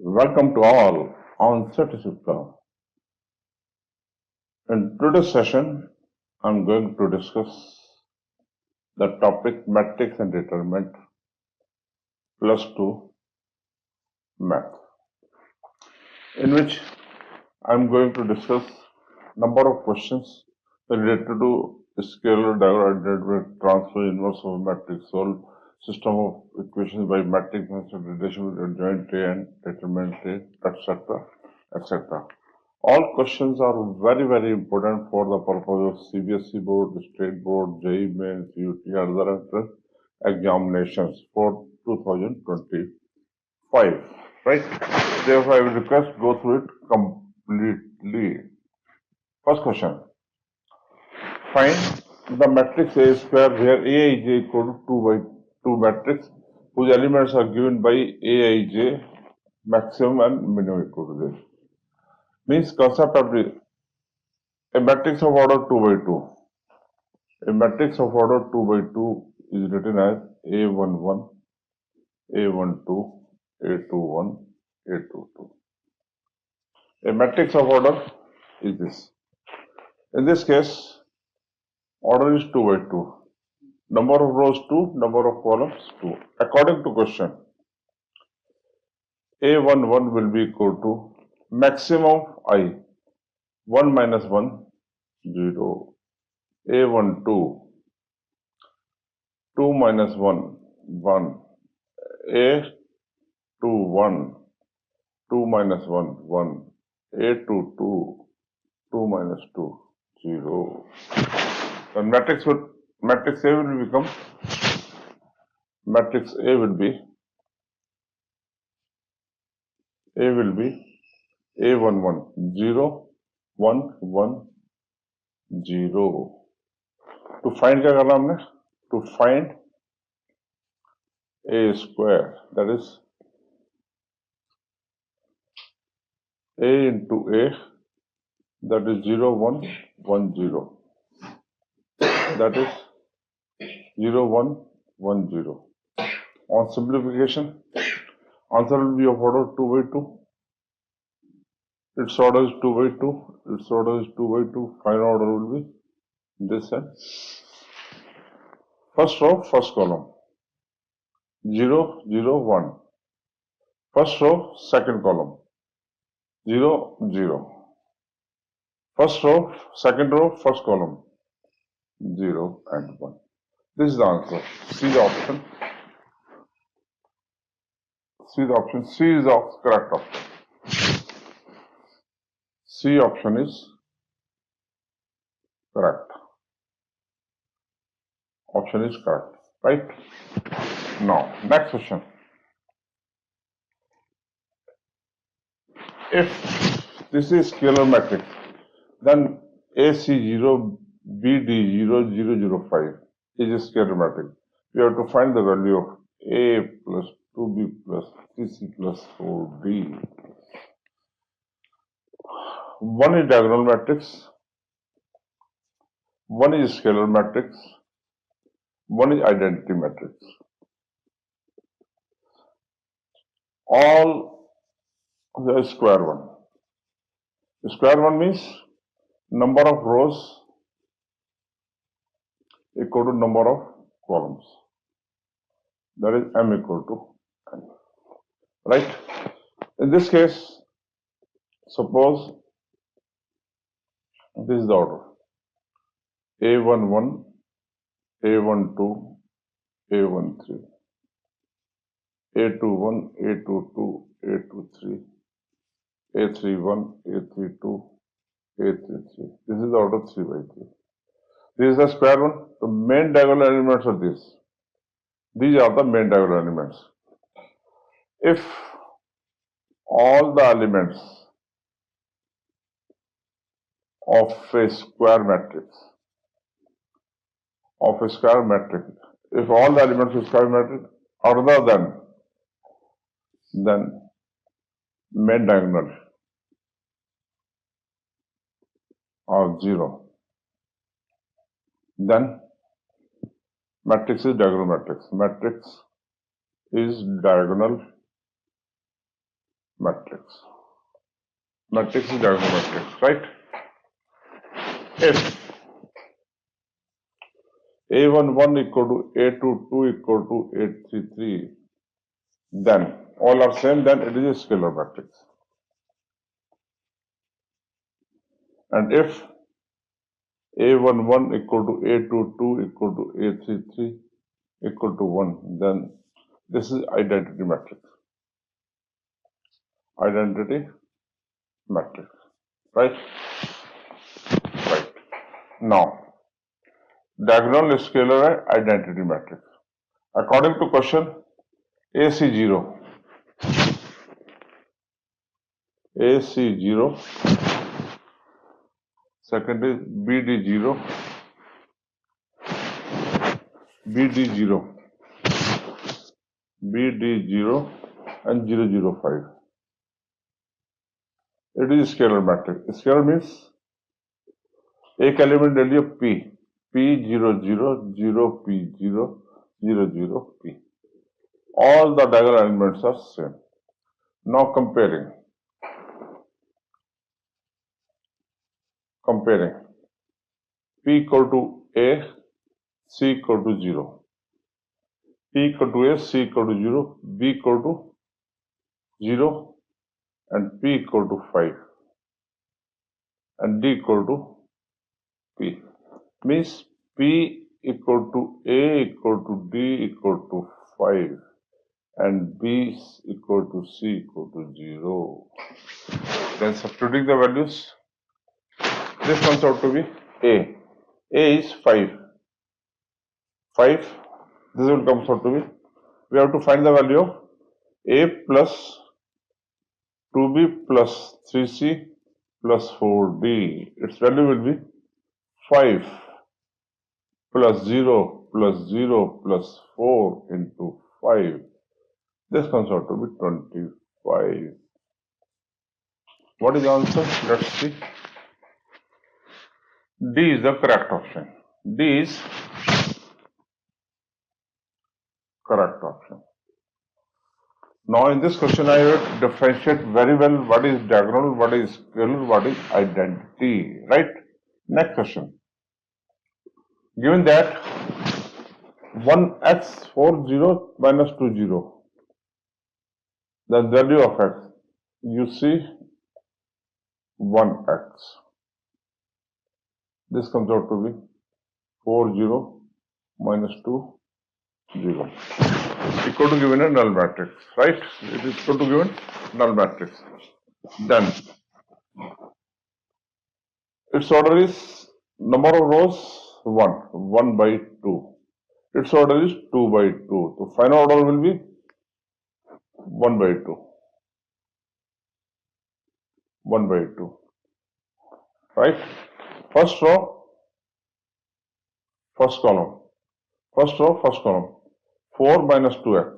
Welcome to all on Sethi. In today's session, I'm going to discuss the topic matrix and determinant plus 2 math, in which I'm going to discuss number of questions related to scalar diagonal transfer inverse of matrix, solve system of equations by matrix and relation with adjoint A and determinant A, etc., etc. All questions are very important for the purpose of CBSE board, state board, JEE main, CUET, other entrance examinations for 2025. Right? Therefore, I will request go through it completely. First question. Find the matrix A square where Aij equal to 2 by 2 matrix whose elements are given by Aij maximum and minimum equal to this. Means concept of a matrix of order 2 by 2. A matrix of order 2 by 2 is written as A11, A12, A21, A22. A matrix of order is this. In this case, order is 2 by 2. Number of rows 2, number of columns 2. According to question, A11 will be equal to maximum I, 1 minus 1, 0. A12, 2 minus 1, 1. A21, 2 minus 1, 1. A22, 2 minus 2, 0. The matrix A will become, matrix A will be A11, 0, 1, 1, 0. To find क्या करना हमने? To find A square, that is A into A, that is 0, 1, 1, 0. That is 0, 1, 1, 0. On simplification, answer will be of order 2 by 2. Its order is 2 by 2. Its order is 2 by 2. Final order will be this end. First row, first column. 0, 0, 1. First row, second column. 0, 0. First row, second row, first column. 0 and 1. This is the answer. See the option. See the option. C is the correct option. C option is correct. Option is correct. Right? Now, next question. If this is scalar matrix, then AC0, BD0, 0, 0, 5 is a scalar matrix. We have to find the value of A plus 2B plus 3C plus 4D. One is diagonal matrix, one is scalar matrix, one is identity matrix. All the square one. Square one means number of rows equal to number of columns. That is M equal to N. Right? In this case, suppose this is the order. A11, A12, A13, A21, A22, A23, A31, A32, A33. This is the order 3 by 3. This is the square one. The main diagonal elements are these. These are the main diagonal elements. If all the elements of a square matrix, if all the elements of square matrix other than main diagonal are 0, then matrix is diagonal matrix. Matrix is diagonal matrix. Matrix is diagonal matrix, right? If A11 equal to A22 equal to A33, then all are same, then it is a scalar matrix. And if A11 equal to A22 equal to A33 equal to 1, then this is identity matrix. Identity matrix, right? Right. Now, diagonal scalar identity matrix. According to question, AC0, AC0, second is BD0, BD0, BD0 and 005. It is scalar matrix. Scalar means एक element ले लियो P, P00, 0P0, 00P. All the diagonal elements are same. Now comparing P equal to A, C equal to 0, P equal to A, C equal to 0, B equal to 0 and P equal to 5 and D equal to P. Means P equal to A equal to D equal to 5 and B equal to C equal to 0. Then substituting the values, this comes out to be A. A is 5. 5. This will come out to be. We have to find the value of A plus 2B plus 3C plus 4D. Its value will be 5 plus 0 plus 0 plus 4 into 5. This comes out to be 25. What is the answer? Let's see. D is the correct option. D is correct option. Now in this question I will differentiate very well what is diagonal, what is scalar, what is identity, right? Next question. Given that 1x 4 0 minus 2 0, the value of x, you see 1x. This comes out to be 4 0 minus 2 0 equal to given a null matrix, right? It is equal to given null matrix. Then its order is number of rows 1 by 2. Its order is 2 by 2. So final order will be 1 by 2. 1 by 2. Right? First row, first column. First row, first column. 4 minus 2x.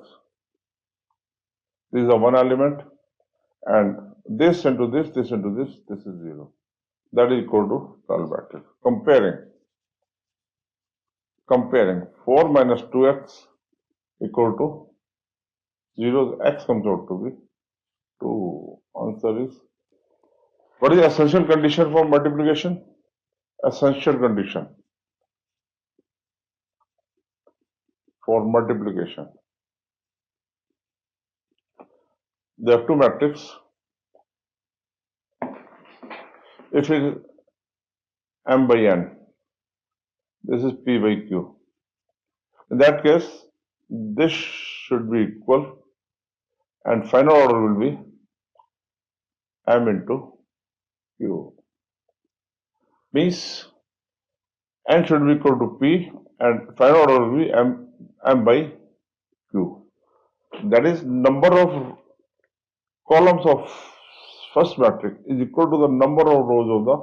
This is a one element, and this into this is 0. That is equal to null matrix. Comparing 4 minus 2x equal to 0, x comes out to be 2. Answer is, what is the essential condition for multiplication? Essential condition for multiplication. There are two matrices. If it is m by n, this is p by q. In that case, this should be equal, and final order will be m into q. Means n should be equal to p, and final order will be m by q. That is, number of columns of first matrix is equal to the number of rows of the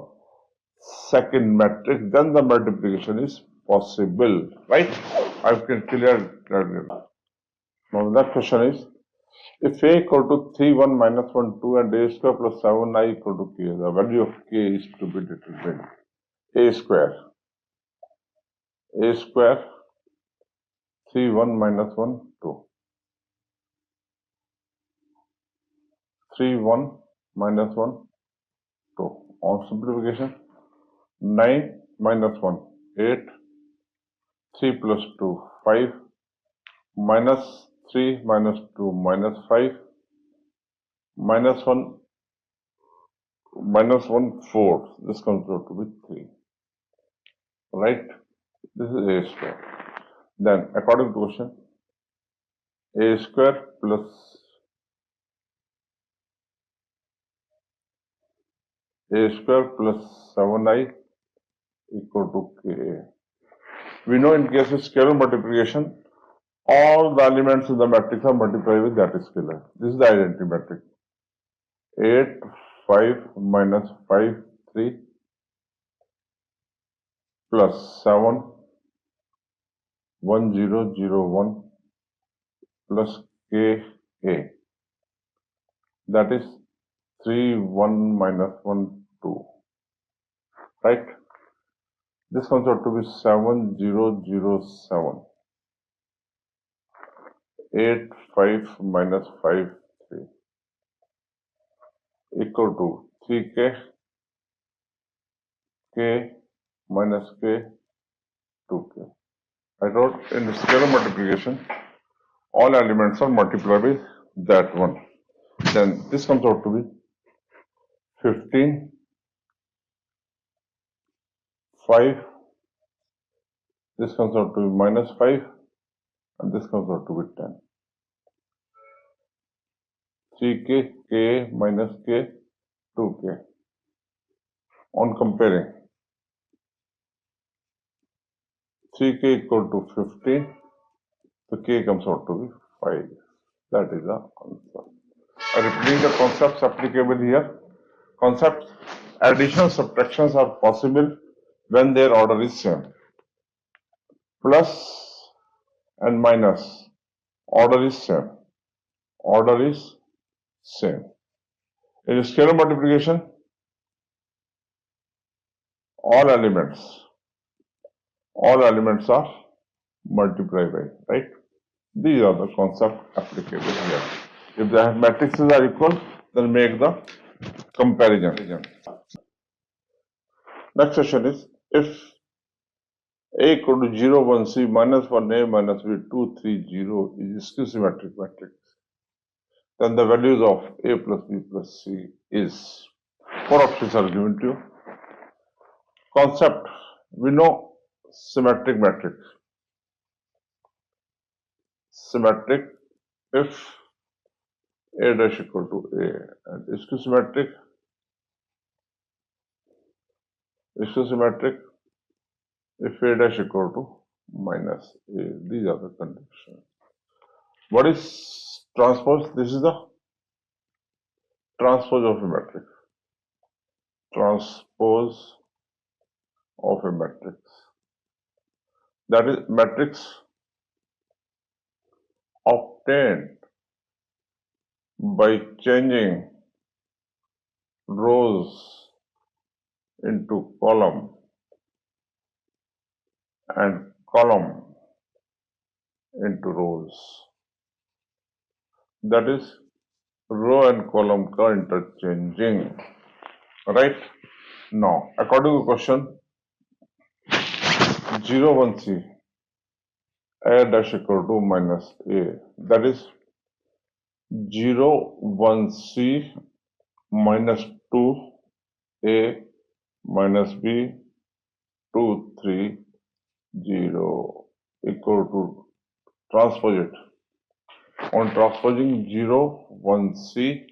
second matrix. Then the multiplication is possible, right? I can clear that. Now that question is, if a equal to 3 1 minus 1 2 and a square plus 7 I equal to k, the value of k is to be determined. A square 3 1 minus 1 2, 3, 1, minus 1, 2. On simplification, 9 minus 1, 8, 3 plus 2, 5, minus 3 minus 2, minus 5, minus 1, minus 1, 4. This comes out to be 3. Right? This is a square. Then, according to question, a square plus a square plus 7i equal to ka. We know in case of scalar multiplication, all the elements in the matrix are multiplied with that scalar. This is the identity matrix. 8, 5, minus 5, 3, plus 7, 1, 0, 0, 1, plus ka. That is 3, 1, minus 1, 2. Right? This comes out to be 7, 0, 0, 7. 8, 5, minus 5, 3. Equal to 3k, k, minus k, 2k. I wrote in the scalar multiplication, all elements are multiplied by that one. Then this comes out to be 15, 5, this comes out to be minus 5, and this comes out to be 10. 3k, k, minus k, 2k. On comparing, 3k equal to 15, so k comes out to be 5. That is the answer. Repeating the concepts applicable here. Concepts, addition, subtractions are possible when their order is same. Plus and minus, order is same. Order is same. In scalar multiplication, all elements are multiplied by, right? These are the concepts applicable here. If the matrices are equal, then make the comparison. Next question is, if A equal to 0, 1, C, minus 1, A, minus B, 2, 3, 0 is skew symmetric matrix, then the values of A plus B plus C is, 4 options are given to you. Concept, we know symmetric matrix. Symmetric if A dash equal to A, and skew symmetric if A dash equal to minus A. These are the conditions. What is transpose? This is the transpose of a matrix. Transpose of a matrix. That is matrix obtained by changing rows into column and column into rows. That is row and column ka interchanging. Right? Now, according to question 0, 1, C, A dash equal to minus A. That is 0, 1, C minus 2 A minus B 2, 3, 0 equal to transpose it. On transposing 0, 1, C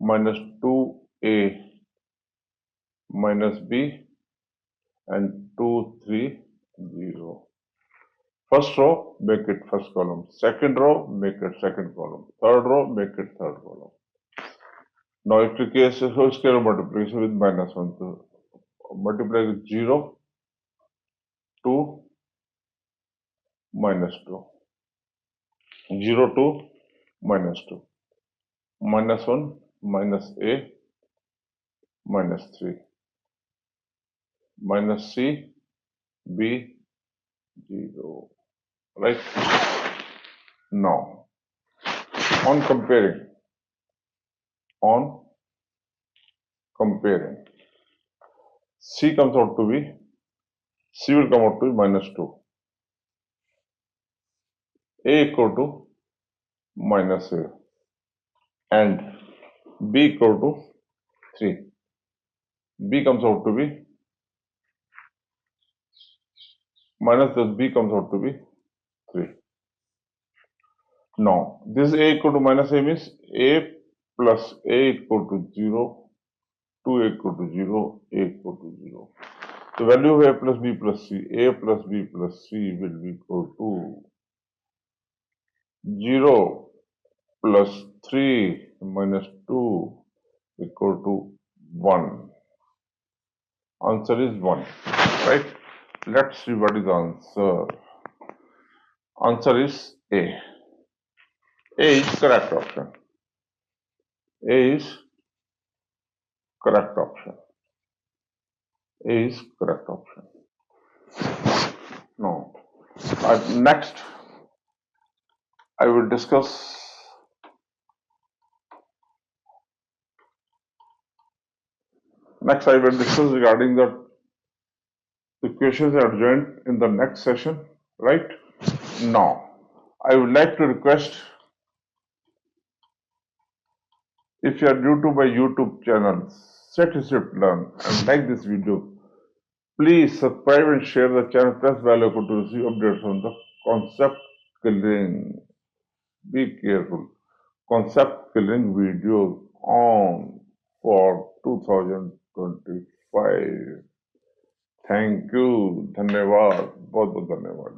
minus 2A minus B and 2, 3, 0. First row, make it first column. Second row, make it second column. Third row, make it third column. Now, if the case is whole scalar multiplication with minus 1, so multiply with 0, 2, minus 2. 0, 2, minus 2. Minus 1, minus A, minus 3. Minus C, B, 0. Right? Now, on comparing, on comparing. C comes out to be, C will come out to be minus 2. A equal to minus A and B equal to 3. B comes out to be minus this, B comes out to be 3. Now, this A equal to minus A means A plus A equal to 0, 2A equal to 0, A equal to 0. The value of A plus B plus C, A plus B plus C will be equal to 0 plus 3 minus 2 equal to 1. Answer is 1, right? Let's see what is the answer. Answer is A. A is correct option. A is correct option. A is correct option. Now, next I will discuss regarding the equations adjoint in the next session, right? Now, I would like to request, if you are new to my YouTube channel, Sethi Learn, and like this video, please subscribe and share the channel, press bell icon to receive updates on the concept clearing. Be careful. Concept clearing videos on for 2025. Thank you. धन्यवाद. बहुत बहुत धन्यवाद.